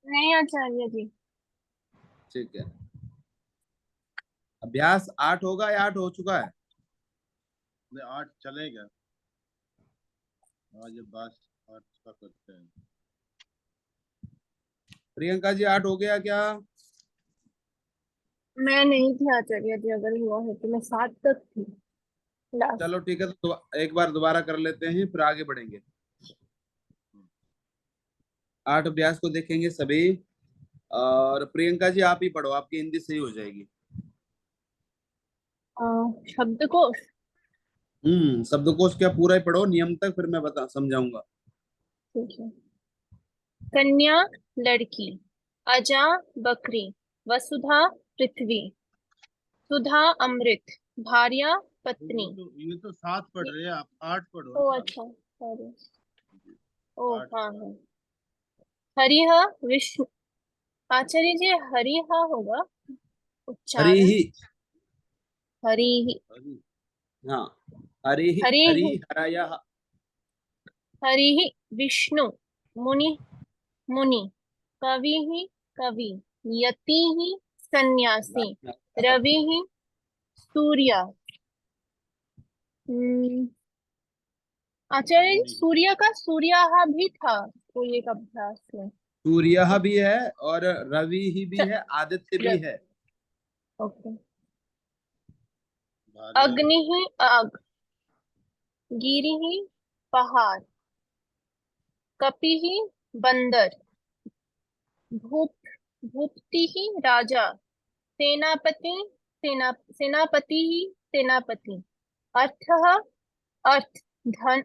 नहीं आचार्य जी। ठीक है। अभ्यास 8 होगा या 8 हो चुका है? नहीं, 8 चलेगा। आज बस 8 का करते हैं। प्रियंका जी 8 हो गया क्या? मैं नहीं थी आचार्य जी, अगर हुआ है तो मैं 7 तक थी लास्ट। चलो ठीक है, तो एक बार दोबारा कर लेते हैं, फिर आगे बढ़ेंगे। 8 अभ्यास को देखेंगे सभी। और प्रियंका जी आप ही पढ़ो, आपकी हिंदी सही हो जाएगी। शब्दकोश। शब्दकोश क्या पूरा ही पढ़ो नियम तक, फिर मैं बता समझाऊंगा। ठीक है। कन्या लड़की, अजा बकरी, वसुधा पृथ्वी, सुधा अमृत, भार्या पत्नी। ये तो 7 पढ़ ये- रहे हैं आप, 8 पढ़ो ओ ना। अच्छा, सॉरी। ओ 8। हाँ हाँ। हरिह विष्णु। आचार्य जी हरिह होगा हरि उच्चारण। ही। हरि। हरी। हाँ। हरि ही, हरि। हरि हराया। हरि विष्णु, मुनि मुनि, कवि कवि, यति सन्यासी, रवि सूर्य। हम्म, आचार्य जी, अग्नि। सूर्य का सूर्याहा भी था कोई एक अभ्यास में। सूर्य उस- भी है और रवि ही भी च- है, आदित्य भी र- है। ओके। भार्या। अग्नि आग, गिरि पहाड़, कपि बंदर, भूप भूपति राजा, सेनापति सेनापति सेनापति, अर्थ अर्थ, धन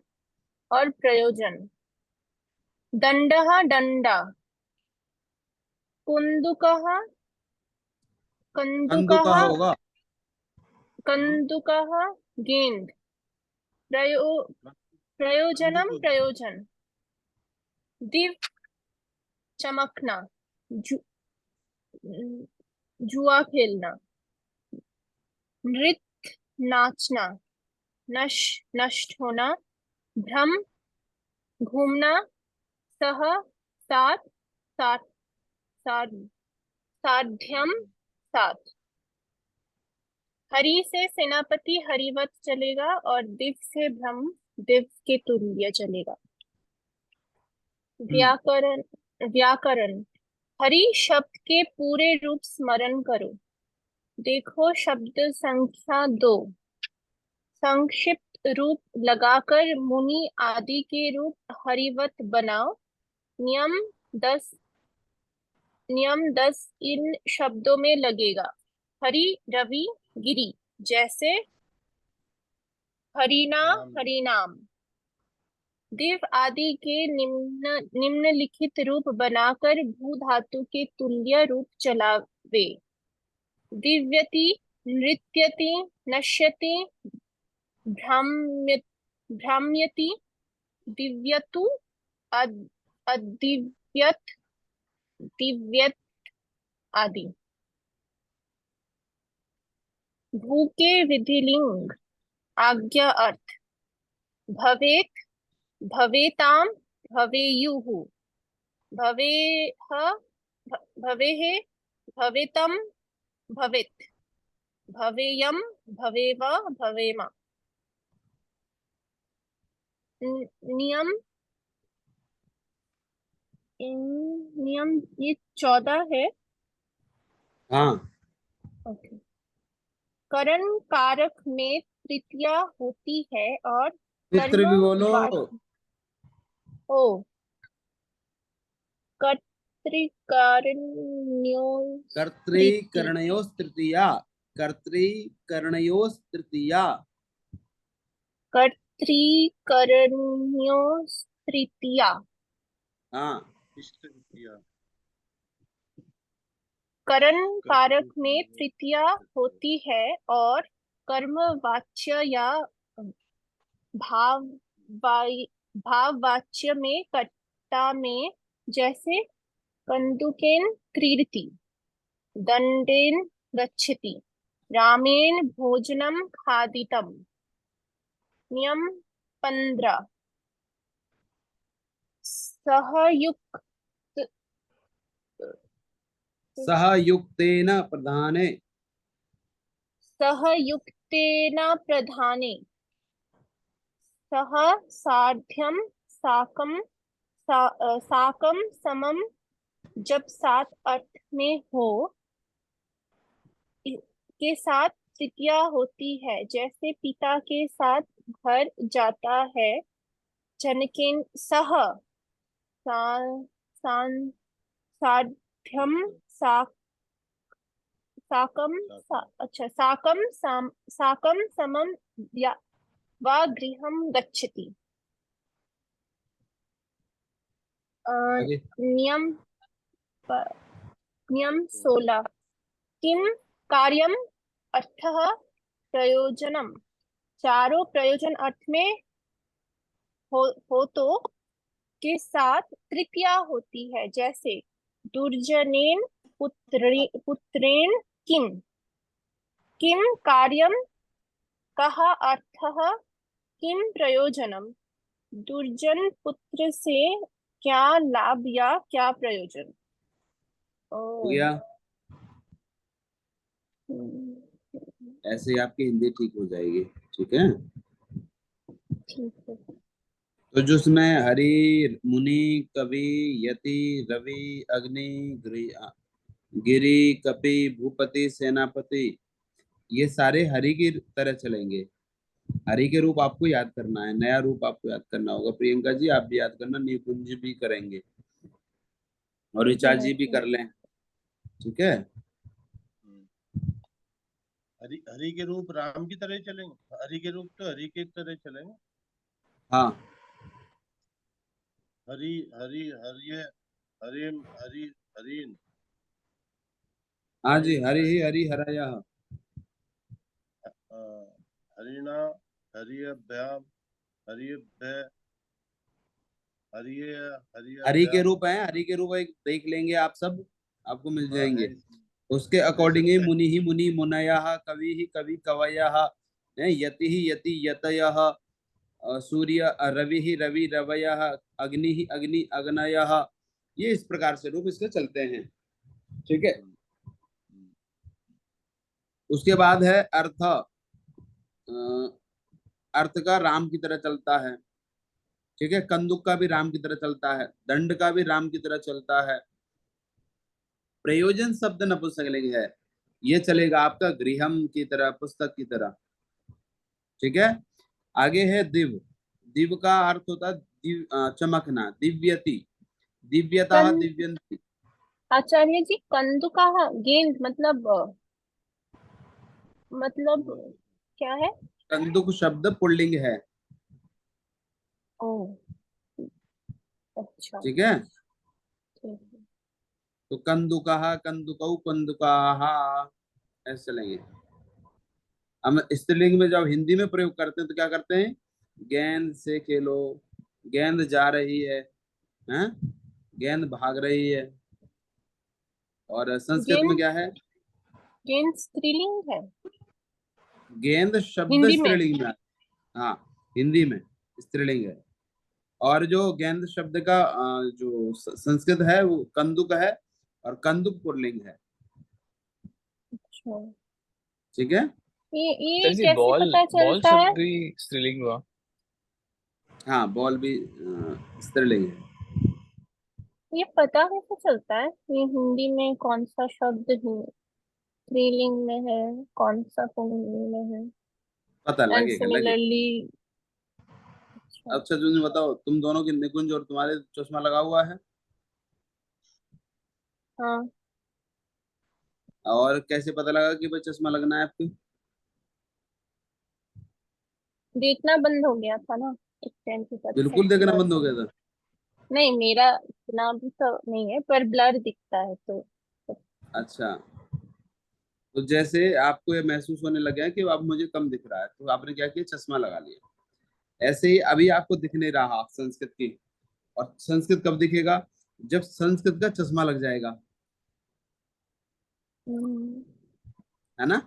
और प्रयोजन, दंड दंडा, कुंदुकः कंदुकः कंदुका होगा। हम्म। कंदुकः गेंद, प्रयो प्रयोजनम कंदुक। प्रयोजन, दिव चमकना, जु, जुआ खेलना, नृत्य नाचना, नश नष्ट होना, भ्रम घूमना, सह साथ, साथ साध साध्यम साथ। हरि से सेनापति हरिवत चलेगा और दिव से भ्रम दिव के तुल्य चलेगा। हम्म व्याकरण। व्याकरण। हरि शब्द के पूरे रूप स्मरण करो। देखो शब्द संख्या 2, संक्षिप्त रूप लगाकर मुनि आदि के रूप हरिवत बनाओ। नियम 10, नियम 10 इन शब्दों में लगेगा। हरि रवि गिरी, जैसे हरिना राम। हरिनाम। दिव आदि के निम्नलिखित रूप बनाकर भू धातु के तुल्य रूप चलावे। दिव्यति, नृत्यति, नश्यति, भ्राम्य भ्राम्यति, दिव्यतु, अद- अदिव्यत, दिव्यत आदि। भू के विधिलिंग, आज्ञा अर्थ, भवेत, भवेताम, भवेयुः, भवेह, भवेः, भवेतम, भवेत्, भवेयम, भवेव, भवेम। नियम, नियम ये 14 है। हाँ। ओके। करण कारक में तृतीया होती है और कर्म पितृ भी बोलो। वाच ओ कर्तृकार्यो तृतीय, कर्तृकर्णयोस् तृतीया। कर्तृकर्णयोस् तृतीया। कर्तृकर्ण्यो तृतीया। हाँ। इष्ट किया। करण कारक में कर्तरी। तृतीया होती है और कर्म वाच्य या भाव भाववाच्य में कर्ता में, जैसे कंदुकेन क्रीडति, दंडेन गच्छति, रामेण भोजनम खादितम। नियम 15, सहयुक्त सहयुक्तेन प्रधाने। सहयुक्तेन प्रधाने। सह साध्यम साकम साकम समम जब साथ अर्थ में हो के साथ तृतीया होती है, जैसे पिता के साथ घर जाता है। जनकेन सह सा, सान, साध्यम सा, साकम अच्छा साकम समम या वा गृहं गच्छति। आगे। नियम नियम 16। किम कार्यम अर्थः प्रयोजनम। चारों प्रयोजन अर्थ में हो तो के साथ तृतीया होती है, जैसे दुर्जनेन पुत्रेण किम। किम कार्यम कः अर्थः किम प्रयोजनम। दुर्जन पुत्र से क्या लाभ या क्या प्रयोजन। हो गया। ऐसे ही आपकी हिंदी ठीक हो जाएगी। ठीक है। ठीक है। तो जो उसमें हरि, मुनि, कवि, यति, रवि, अग्नि, गिरि, कपि, भूपति, सेनापति, ये सारे हरि की तरह चलेंगे। हरि के रूप आपको याद करना है, नया रूप आपको याद करना होगा। प्रियंका जी आप भी याद करना, निकुंज भी करेंगे और विचार जी भी कर लें। ठीक है। हरि हरि के रूप राम की तरह चलेंगे। हरि के रूप तो हरि की तरह चलेंगे। हाँ। हरि हरि हरि हरिम हरि हरिन। हाँ जी, हरि ही हरि हरया। हरिणा हरिभ्याम हरिभ्य हरि हरि के हरिभ्याम। रूप है, हरि के रूप एक देख लेंगे आप सब, आपको मिल हाँ है जाएंगे। इसमें। उसके जैसे अकॉर्डिंग ही मुनि ही मुनि मुनयः, कवि ही कवि कवयः, यति ही यति यतयः, सूर्य रवि ही रवि रवयः, अग्नि ही अग्नि अग्नयः। ये इस प्रकार से रूप इसके चलते हैं। ठीक है। उसके बाद है अर्थ। अर्थ का राम की तरह चलता है। ठीक है। कंदुक का भी राम की तरह चलता है, दंड का भी राम की तरह चलता है। प्रयोजन शब्द नपुंसकलिंग है, ये चलेगा आपका गृहम की तरह, पुस्तक की तरह। ठीक है। आगे है दिव। दिव का अर्थ होता है चमकना, दिव्यति, दिव्यता, कं दिव्यंती। आचार्य जी, कंदुका गेंद मतलब क्या है। कंदुक शब्द पुल्लिंग है। ओ अच्छा। ठीक है। ठीक है। तो कंदुकः कंदुकौ कंदुकाः, ऐसे चलेंगे। हम स्त्रीलिंग में जब हिंदी में प्रयोग करते हैं तो क्या करते हैं, गेंद से खेलो, गेंद जा रही है, हैं? गेंद भाग रही है। और संस्कृत में गेंद क्या है, गेंद स्त्रीलिंग है गेंद शब्द हिंदी में। स्त्रीलिंग में है। हाँ, हिंदी में स्त्रीलिंग है। और जो गेंद शब्द का जो संस्कृत है वो कंदुक है, और कंदुक पुल्लिंग है। अच्छा, ठीक है। ये सर जी, कैसे बॉल पता बॉल चलता है। शब्द भी स्त्रीलिंग हुआ। हाँ, बॉल भी स्त्रीलिंग है। ये पता कैसे चलता है ये हिंदी में कौन सा शब्द स्त्रीलिंग में है, कौन सा पुल्लिंग में है। पता एंड लगेगा लगेगा। सिमिलरली। अच्छा। अच्छा तुम बताओ, तुम दोनों की, निकुंज और तुम्हारे चश्मा लगा हुआ है, हाँ, और कैसे पता लगा कि भाई चश्मा लगना है आपकी। देखना बंद हो गया था ना एक टाइम के बाद से, बिल्कुल देखना ब्लर बंद हो से। गया था। नहीं, मेरा इतना भी तो नहीं है, पर ब्लर दिखता है तो। अच्छा, तो जैसे आपको ये महसूस होने लगा है कि अब मुझे कम दिख रहा है, तो आपने क्या किया, चश्मा लगा लिया। ऐसे ही अभी आपको दिख नहीं रहा संस्कृत की, और संस्कृत कब दिखेगा, जब संस्कृत का चश्मा लग जाएगा, हम्म, है ना।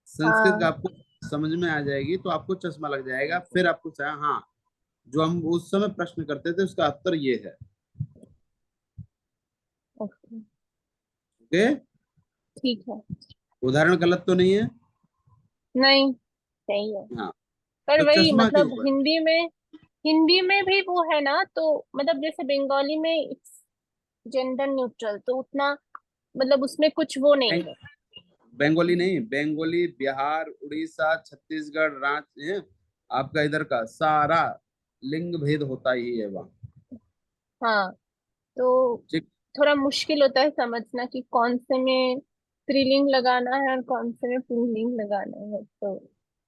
संस्कृत का हाँ। आपको समझ में आ जाएगी तो आपको चश्मा लग जाएगा, फिर आपको चाहे, हाँ, जो हम उस समय प्रश्न करते थे उसका उत्तर ये है। ओके, ओके, ठीक है। उदाहरण गलत तो नहीं है? नहीं, सही है। हाँ, पर तो वही चश्मा के मतलब ऊपर। हिंदी में भी वो है ना, तो मतलब जैसे बंगाली में इट्स जेंडर न्यूट्रल, तो उतना मतलब उसमें कुछ वो नहीं है। बंगाली नहीं, बंगाली, बिहार, उड़ीसा, छत्तीसगढ़, राज्य, आपका इधर का सारा लिंग भेद होता ही है वहाँ। हाँ, तो ठीक। थोड़ा मुश्किल होता है समझना कि कौन से में स्त्रीलिंग लगाना है और कौन से में पुल्लिंग लगाना है, तो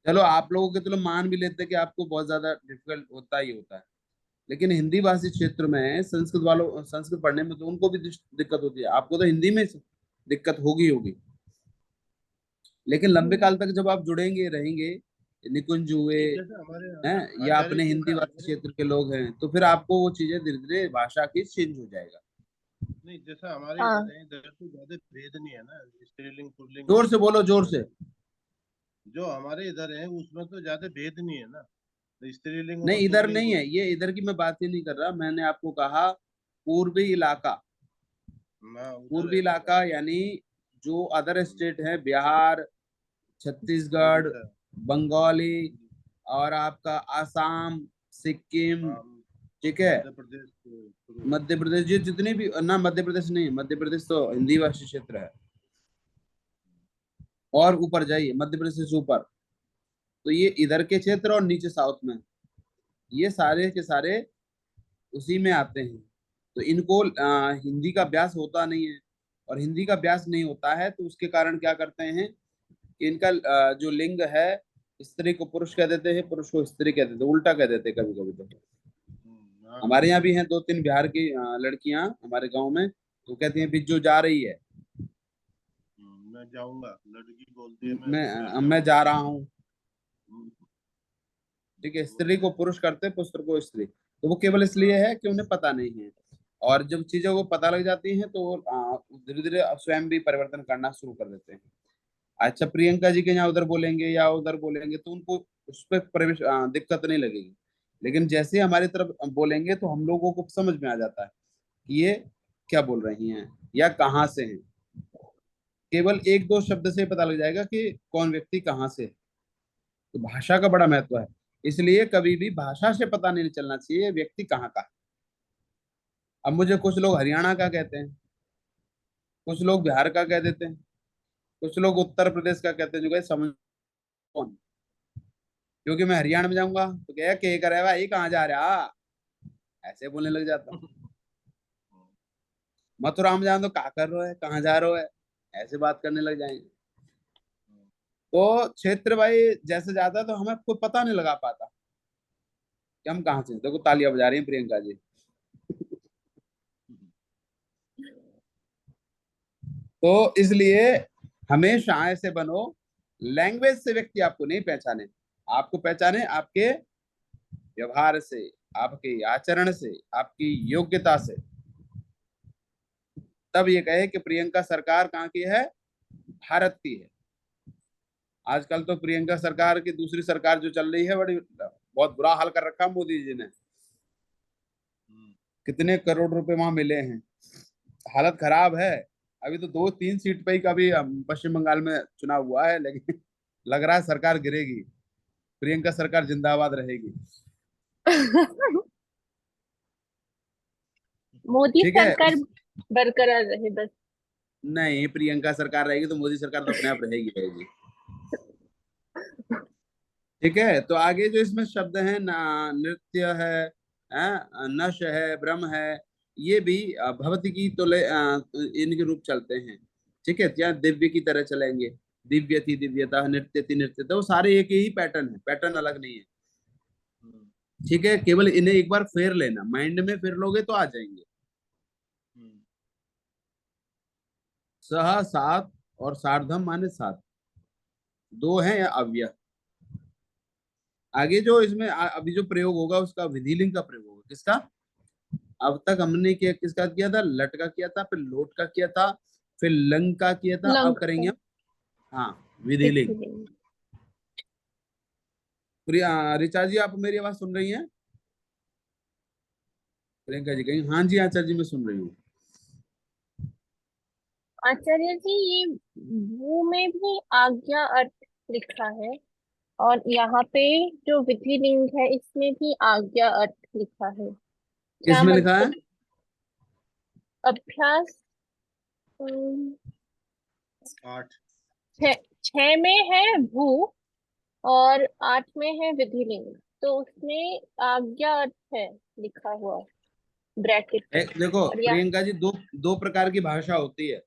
चलो आप लोगों के, चलो मान भी लेते हैं कि आपको बहुत ज्यादा डिफिकल्ट होता ही होता है, लेकिन हिंदी भाषी क्षेत्र में संस्कृत वालों, संस्कृत पढ़ने में तो उनको भी दिक्कत होती है, आपको तो हिंदी में दिक्कत होगी होगी। लेकिन लंबे हम्म, काल तक जब आप जुड़ेंगे रहेंगे, निकुंज हुए नहीं, जैसे हमारे हैं या आचार्य अपने जी हिंदी ना, भाषी क्षेत्र के लोग हैं, तो फिर आपको वो चीजें धीरे धीरे भाषा की चेंज हो जाएगा। नहीं जैसा हमारे हाँ, इधर है, इधर तो ज्यादा भेद नहीं है ना, स्त्रीलिंग पुल्लिंग में। जोर से बोलो, जोर से। जो हमारे इधर है उसमें तो ज्यादा भेद नहीं है ना, तो स्त्रीलिंग और नहीं, इधर पुल्लिंग नहीं में। है ये, इधर की मैं बात ही नहीं कर रहा, मैंने आपको कहा पूर्वी इलाका। हाँ उधर पूर्वी है थोड़ा। इलाका यानी जो अदर हम्म, स्टेट है, बिहार, छत्तीसगढ़, उड़ीसा। बंगाली, और आपका आसाम, सिक्किम, हाँ, ठीक है, मध्य प्रदेश से शुरू है। मध्य प्रदेश, ये जितने भी ना, मध्य प्रदेश नहीं, मध्य प्रदेश तो हिंदी भाषी क्षेत्र है, और ऊपर जाइए मध्य प्रदेश से ऊपर, तो ये इधर के क्षेत्र और नीचे साउथ में, ये सारे के सारे उसी में आते हैं। तो इनको हिंदी का अभ्यास होता नहीं है, और हिंदी का अभ्यास नहीं होता है तो उसके कारण क्या करते हैं कि इनका जो लिंग है, स्त्री को पुरुष कह देते हैं, पुरुष को स्त्री कह देते हैं, उल्टा कह देते हैं कभी कभी तो। हाँ हमारे यहाँ भी हैं दो तीन बिहार की लड़कियां हमारे गांव में, तो कहती हैं बिज्जू जा रही है, मैं जाऊंगा, लड़की बोलती है मैं मैं जाऊंगा। जा रहा हूँ। हम्म, ठीक है, वो स्त्री को है। पुरुष करते हैं, पुरुष को स्त्री, तो वो केवल इसलिए हाँ। है कि उन्हें पता नहीं है। और जब चीजों को पता लग जाती हैं तो वो धीरे धीरे स्वयं भी परिवर्तन करना शुरू कर देते हैं। अच्छा, प्रियंका जी के यहाँ उधर बोलेंगे या उधर बोलेंगे तो उनको उस पर प्रवेश दिक्कत नहीं लगेगी, लेकिन जैसे ही हमारी तरफ बोलेंगे तो हम लोगों को समझ में आ जाता है कि ये क्या बोल रही हैं या कहाँ से हैं। केवल एक दो शब्द से पता लग जाएगा कि कौन व्यक्ति कहाँ से है। तो भाषा का बड़ा महत्व है, इसलिए कभी भी भाषा से पता नहीं चलना चाहिए व्यक्ति कहाँ का है। अब मुझे कुछ लोग हरियाणा का कहते हैं, कुछ लोग बिहार का कह देते हैं, कुछ लोग उत्तर प्रदेश का कहते हैं, जो कहे समझ कौन, क्योंकि मैं हरियाणा में जाऊंगा तो क्या करे भाई कहाँ जा रहा, ऐसे बोलने लग जाता हूँ। मथुरा में जाऊं तो कहाँ कर रहे हो है, कहाँ जा रहे हो है, ऐसे बात करने लग जाएंगे। तो क्षेत्र भाई जैसे जाता है तो हमें कोई पता नहीं लगा पाता कि हम कहाँ से हैं। देखो तालियां बजा रही हैं प्रियंका जी। तो इसलिए हमेशा ऐसे बनो, लैंग्वेज से व्यक्ति आपको नहीं पहचाने, आपको पहचाने आपके व्यवहार से, आपके आचरण से, आपकी योग्यता से। तब ये कहे कि प्रियंका सरकार कहाँ की है, भारत की है। आजकल तो प्रियंका सरकार की दूसरी सरकार जो चल रही है, बड़ी बहुत बुरा हाल कर रखा मोदी जी ने, कितने करोड़ रुपए वहां मिले हैं, हालत खराब है। अभी तो दो तीन सीट पे ही कभी पश्चिम बंगाल में चुनाव हुआ है, लेकिन लग रहा है सरकार गिरेगी, प्रियंका सरकार जिंदाबाद रहेगी। मोदी ठीक है, सरकार बरकरार रहे बस। नहीं, प्रियंका सरकार रहेगी तो मोदी सरकार तो अपने आप रहेगी रहेगी। ठीक है, तो आगे जो इसमें शब्द है ना, नृत्य है, नश है, ब्रह्म है, ये भी भवति की तो इनके रूप चलते हैं। ठीक है, या दिव्य की तरह चलेंगे, दिव्य थी दिव्यता, नृत्य थी नृत्यता, वो सारे एक ही पैटर्न है, पैटर्न अलग नहीं है। ठीक है, केवल इन्हें एक बार फेर लेना, माइंड में फेर लोगे तो आ जाएंगे। सह सात और सार्धम माने सात, दो हैं या अव्यय। आगे जो इसमें अभी जो प्रयोग होगा उसका विधिलिंग का प्रयोग होगा, किसका? अब तक हमने किया, किसका किया था, लट का किया था, फिर लोट का किया था, फिर लंग का किया था, अब लंक करेंगे का हम हाँ विधिलिंग। स्त्रीलिंग। प्रिया ऋचा जी, आप मेरी आवाज सुन रही हैं? प्रियंका जी कहीं हाँ जी, आचार्य जी मैं सुन रही हूँ। आचार्य जी, ये भू में भी आज्ञा अर्थ लिखा है, और यहाँ पे जो विधि लिंग है इसमें भी आज्ञा अर्थ लिखा है। क्या किसमें लिखा है? मतलब? अभ्यास अम, 8। छह छह में है भू, और 8 में है विधि लिंग, तो उसमें आज्ञा अर्थ है लिखा हुआ, ब्रैकेट में। देखो और या प्रियंका जी, दो दो प्रकार की भाषा होती है।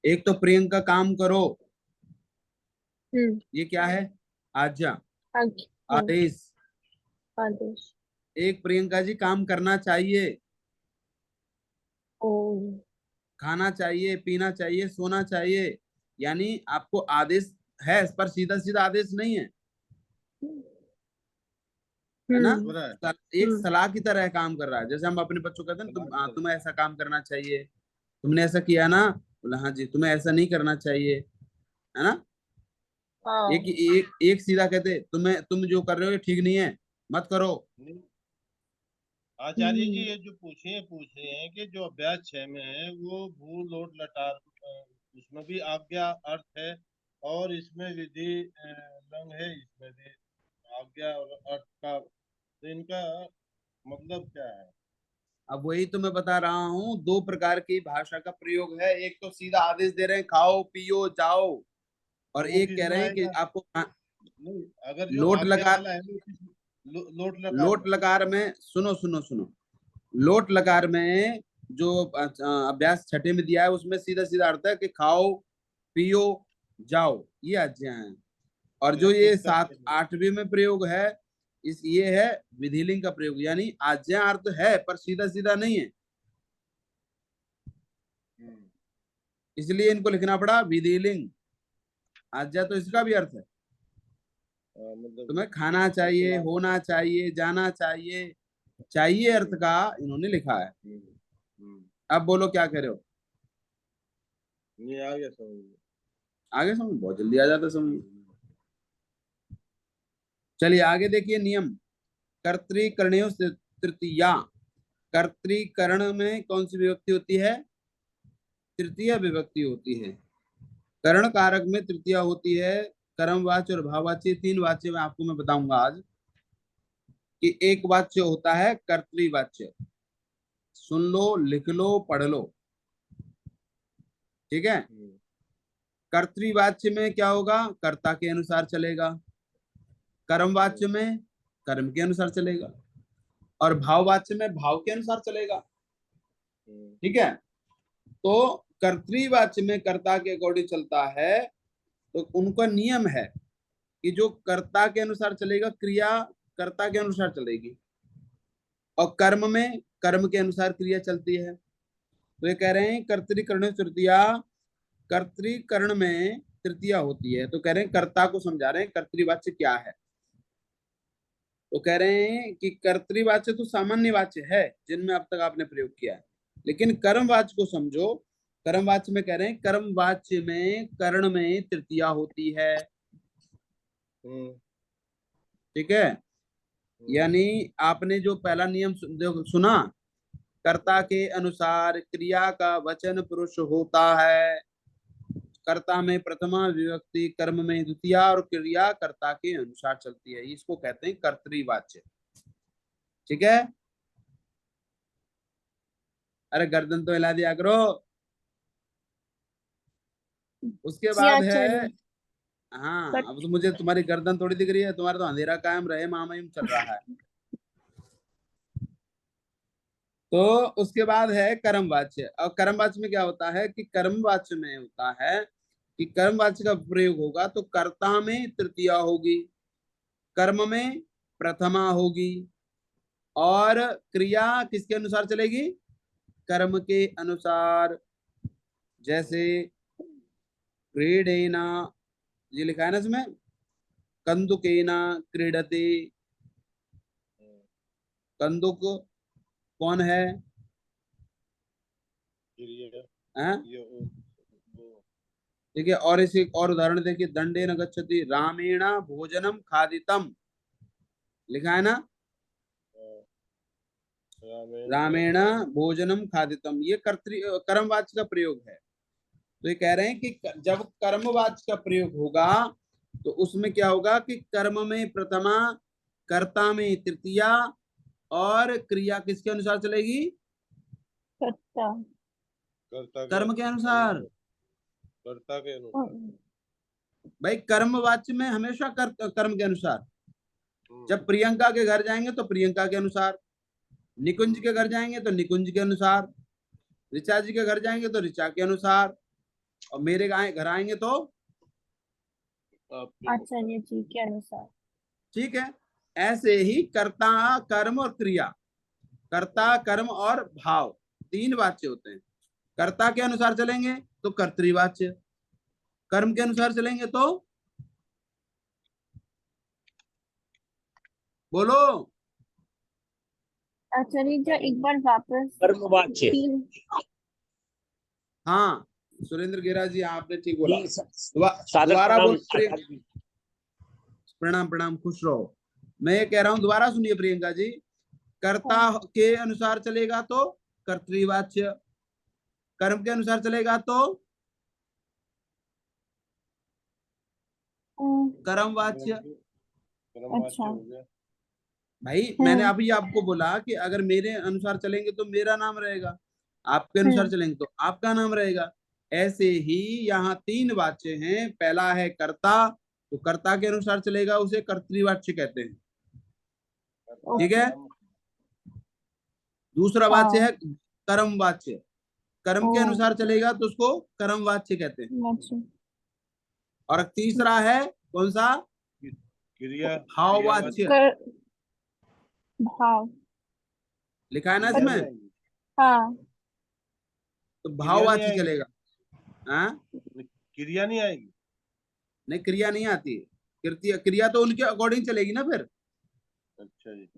एक तो प्रियंका काम करो, हम्म। ये क्या है? आज्ञा, आज्ञा। आदेश। आदेश। एक प्रियंका जी काम करना चाहिए, ओ। खाना चाहिए, पीना चाहिए, सोना चाहिए, यानी आपको आदेश है, पर सीधा सीधा आदेश नहीं है, है ना? हम्म। हो रहा है। एक हम्म। सलाह की तरह काम कर रहा है। जैसे हम अपने बच्चों को कहते हैं, सलाह की तरह। तुम्हें ऐसा काम करना चाहिए, तुमने ऐसा किया ना, बोला हाँ जी, तुम्हें ऐसा नहीं करना चाहिए, है ना? एक हाँ। एक एक सीधा कहते, तुम जो कर रहे हो ये ठीक नहीं है, मत करो। नहीं, आचार्य जी हम्म। ये जो पूछे हैं कि जो अभ्यास 6 में है वो भू लोट लटार, उसमें भी आज्ञा अर्थ है, और इसमें विधि लंग है, इसमें भी आज्ञा और अर्थ का, तो इनका मतलब क्या है? अब वही तो मैं बता रहा हूँ, दो प्रकार की भाषा का प्रयोग है। एक तो सीधा आदेश दे रहे हैं, खाओ पियो जाओ, और तो वो एक किस कह में रहे हैं कि आएगा? आपको नहीं, अगर जो लोट आज्ञा लकार। वाला है वो लोट लकार लोट में। लकार में सुनो सुनो सुनो, लोट लकार में जो अभ्यास छठे में दिया है, उसमें सीधा सीधा अर्थ है कि खाओ पियो जाओ, ये आज्ञा है। और तो जो ये ये किसका सात प्रयोग है? आठवीं में प्रयोग है, ये है विधिलिंग का प्रयोग, यानी आज्ञा अर्थ है पर सीधा सीधा नहीं है, हम्म। इसलिए इनको लिखना पड़ा विधिलिंग। आज्ञा तो इसका भी अर्थ है, मतलब तुम्हें खाना चाहिए, सलाह। होना चाहिए, जाना चाहिए, चाहिए अर्थ हम्म। का इन्होंने लिखा है। हम्म। हम्म। अब बोलो क्या कह रहे हो? नहीं, आ गया समझ में। आगे समझ, बहुत जल्दी आ जाता है समझ में। हम्म। चलिए आगे देखिए नियम। कर्तृकरणयों से तृतीया। कर्तृकरण में कौन सी विभक्ति होती है? तृतीय विभक्ति होती है। करण कारक में तृतीया होती है। कर्मवाच्य और भाववाच्य, तीन वाच्य में आपको मैं बताऊंगा आज। कि एक वाच्य होता है कर्तृवाच्य, सुन लो लिख लो पढ़ लो, ठीक है? हम्म। कर्तृवाच्य में क्या होगा? कर्ता के अनुसार चलेगा। कर्मवाच्य हम्म। में कर्म के अनुसार चलेगा, और भाववाच्य में भाव के अनुसार चलेगा, हम्म। ठीक है? तो कर्तृवाच्य में कर्ता के अकॉर्डिंग चलता है, तो उनका नियम है कि जो कर्ता के अनुसार चलेगा, क्रिया कर्ता के अनुसार चलेगी, और कर्म में कर्म के अनुसार क्रिया चलती है। तो ये कह रहे हैं कर्तृकरण तृतीया, कर्तृकरण में तृतीया होती है, तो कह रहे हैं कर्ता को समझा रहे हैं कर्तृवाच्य क्या है। तो कह रहे हैं कि कर्तृवाच्य तो सामान्य वाच्य है जिनमें अब तक आपने प्रयोग किया है, लेकिन कर्मवाच्य को समझो। कर्मवाच्य में कह रहे हैं कर्मवाच्य में कर्ण में तृतीया होती है, हम्म। ठीक है? हम्म। यानी आपने जो पहला नियम सुना, कर्ता के अनुसार क्रिया का वचन पुरुष होता है, कर्ता में प्रथमा विभक्ति, कर्म में द्वितीया, और क्रिया कर्ता के अनुसार चलती है, इसको कहते हैं कर्तृवाच्य, ठीक है? अरे गर्दन तो हिला दिया करो। उसके जी बाद है, आचार्य। हाँ बट अब तो मुझे तुम्हारी गर्दन थोड़ी दिख रही है, तुम्हारा तो अंधेरा कायम रहे मामहिम चल रहा है। तो उसके बाद है कर्मवाच्य। और कर्मवाच्य में क्या होता है कि कर्मवाच्य में होता है कि कर्मवाच्य का प्रयोग होगा तो कर्ता में तृतीया होगी, कर्म में प्रथमा होगी, और क्रिया किसके अनुसार चलेगी? कर्म के अनुसार। जैसे क्रीडेना, ये लिखा है ना इसमें, कंदुकेना क्रीडते। हम्म। कंदुक कौन है? फिर हैं? ये वो ठीक है, और इसे एक और उदाहरण देखिए, दंडे न गच्छति रामेण भोजनम खादितम, लिखा है ना? रामेण भोजनम खादितम, ये कर्मवाच्य का प्रयोग है। तो ये कह रहे हैं कि जब कर्मवाच्य का प्रयोग होगा तो उसमें क्या होगा कि कर्म में प्रथमा, कर्ता में तृतीया, और क्रिया किसके अनुसार चलेगी? कर्ता। कर्म के अनुसार। कर्ता के अनुसार। भाई कर्मवाच्य में हमेशा कर्म के अनुसार। जब प्रियंका के घर जाएंगे तो प्रियंका के अनुसार, निकुंज के घर जाएंगे तो निकुंज के अनुसार, ऋचा जी के घर जाएंगे तो ऋचा के अनुसार, और मेरे घर आएंगे तो आचार्य जी के अनुसार। ठीक है। ऐसे ही कर्ता, कर्म और क्रिया, कर्ता, कर्म और भाव, तीन वाच्य होते हैं। कर्ता के अनुसार चलेंगे तो कर्तृवाच्य, कर्म के अनुसार चलेंगे तो बोलो। आचार्य जी एक बार वापस कर्मवाच्य। हाँ सुरेंद्र गेरा जी आपने ठीक बोला। सादर दोबारा प्रणाम बोल। आचार्य जी। प्रणाम प्रणाम, खुश रहो। मैं ये कह रहा हूं, दोबारा सुनिए प्रियंका जी। कर्ता के अनुसार चलेगा तो कर्तृवाच्य, कर्म के अनुसार चलेगा तो कर्मवाच्य। अच्छा। भाई मैंने अभी आपको बोला कि अगर मेरे अनुसार चलेंगे तो मेरा नाम रहेगा, आपके अनुसार चलेंगे तो आपका नाम रहेगा। ऐसे ही यहाँ तीन वाच्य हैं। पहला है कर्ता, तो कर्ता के अनुसार चलेगा, उसे कर्तृवाच्य कहते हैं। ठीक है। दूसरा वाच्य है कर्मवाच्य, कर्म के अनुसार चलेगा तो उसको कर्मवाच्य कहते हैं। और तीसरा है कौन सा? क्रिया, भाववाच्य। भाव लिखा है ना इसमें? हाँ। तो भाववाच्य चलेगा। हाँ क्रिया नहीं आएगी। नहीं, क्रिया नहीं आती। क्रिया तो उनके अकॉर्डिंग चलेगी ना फिर। अच्छा जी।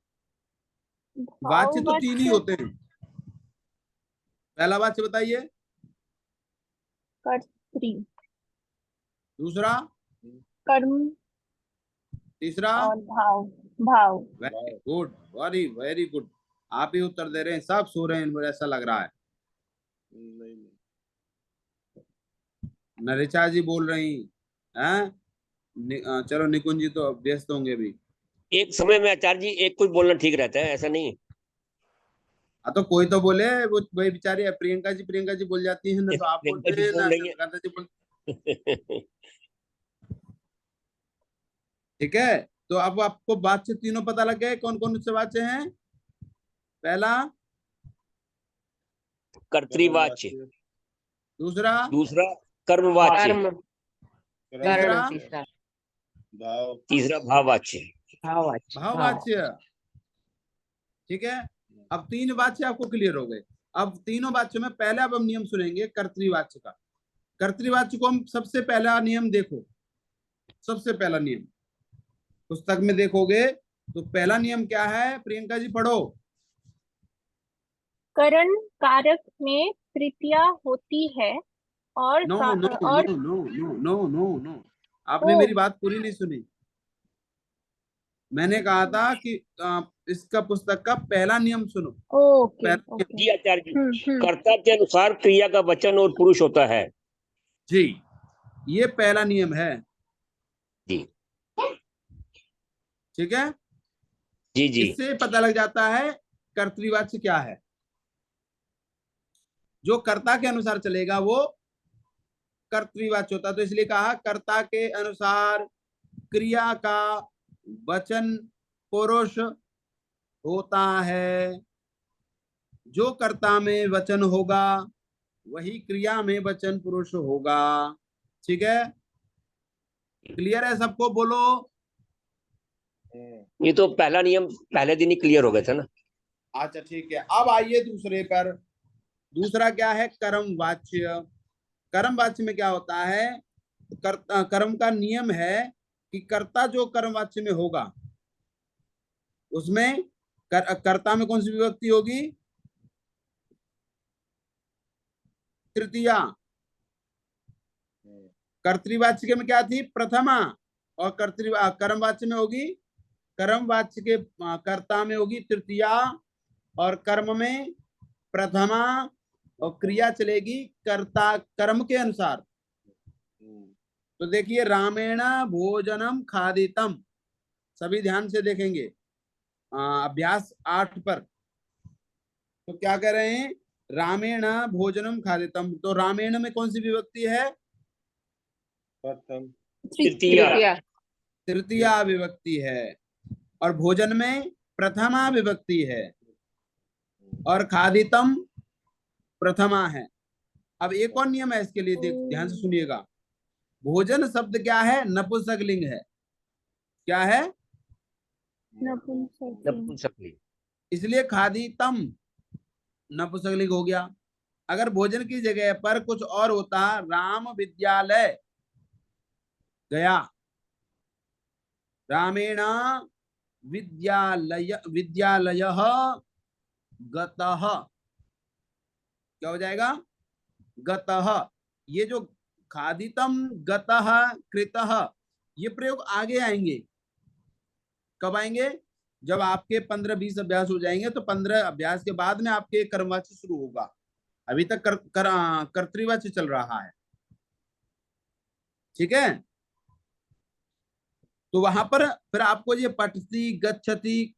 वाच्य तो तीन ही होते हैं। पहला वाच्य बताइए। कर्त्री। दूसरा कर्म। तीसरा और भाव। भाव। Very good, very very good. आप ही उत्तर दे रहे हैं, सब सो रहे हैं, मुझे ऐसा लग रहा है। नहीं। नरिचा जी बोल रही हैं। चलो निकुंज जी तो व्यस्त होंगे भी। एक समय में आचार्य जी एक कुछ बोलना ठीक रहता है, ऐसा नहीं। हाँ तो कोई तो बोले, वो वही बेचारी प्रियंका जी बोल जाती है ना, तो आप प्रियंका बोलते जी हैं बोल ना, रही है। चंद्रकांता जी बोल। ठीक है। तो अब आपको वाच्य तीनों पता लग गए, कौन कौन से वाच्य हैं? पहला कर्तृवाच्य, दूसरा दूसरा कर्मवाच्य, तीसरा तीसरा भाववाच्य। भाववाच्य। ठीक है। अब तीन वाच्य आपको क्लियर हो गए। अब तीनों वाच्यों में पहले अब हम नियम सुनेंगे कर्तृवाच्य का। कर्तृवाच्य को हम सबसे पहला नियम देखो, सबसे पहला नियम पुस्तक में देखोगे तो पहला नियम क्या है? प्रियंका जी पढ़ो। करण कारक में तृतीया होती है और नो नो नो और no no no no no, आपने मेरी बात पूरी नहीं सुनी। मैंने कहा था कि इसका पुस्तक का पहला नियम सुनो। ओके जी आचार्य जी, कर्ता के अनुसार क्रिया का वचन और पुरुष होता है। जी, ये पहला नियम है जी। ठीक है। जी जी। इससे पता लग जाता है कर्तृवाच्य क्या है। जो कर्ता के अनुसार चलेगा वो कर्तृवाच्य होता, तो इसलिए कहा कर्ता के अनुसार क्रिया का वचन पुरुष होता है। जो कर्ता में वचन होगा वही क्रिया में वचन पुरुष होगा। ठीक है, क्लियर है सबको? बोलो। ये तो पहला नियम पहले दिन ही क्लियर हो गया था ना। अच्छा ठीक है, अब आइए दूसरे पर। दूसरा क्या है? कर्मवाच्य। कर्मवाच्य में क्या होता है? कर्म का नियम है कि कर्ता जो कर्मवाच्य में होगा उसमें कर्ता में कौन सी विभक्ति होगी? तृतीया। कर्तृवाच्य में क्या थी? प्रथमा। और कर्मवाच्य में होगी, कर्मवाच्य के कर्ता में होगी तृतीया, और कर्म में प्रथमा और क्रिया चलेगी कर्ता कर्म के अनुसार। तो देखिए रामेण भोजनम खादितम, सभी ध्यान से देखेंगे अभ्यास 8 पर। तो क्या कह रहे हैं, रामेण भोजनम खादितम, तो रामेण में कौन सी विभक्ति है, प्रथम तृतीया। तृतीया विभक्ति है, और भोजन में प्रथमा विभक्ति है, और खादितम प्रथमा है। अब एक और नियम है इसके लिए, ध्यान से सुनिएगा। भोजन शब्द क्या है, नपुंसकलिंग है। क्या है, नपुंसकलिंग। इसलिए खादितम नपुंसकलिंग हो गया। अगर भोजन की जगह पर कुछ और होता, राम विद्यालय गया, रामेण विद्यालयः गतः, क्या हो जाएगा, गतः। ये जो खादितम गतः कृतः, ये प्रयोग आगे आएंगे। कब आएंगे, जब आपके 15-20 अभ्यास हो जाएंगे, तो 15 अभ्यास के बाद में आपके कर्मवाच्य शुरू होगा। अभी तक कर्तृवाच्य चल रहा है, ठीक है। तो वहां पर फिर आपको ये पठति, गच्छति,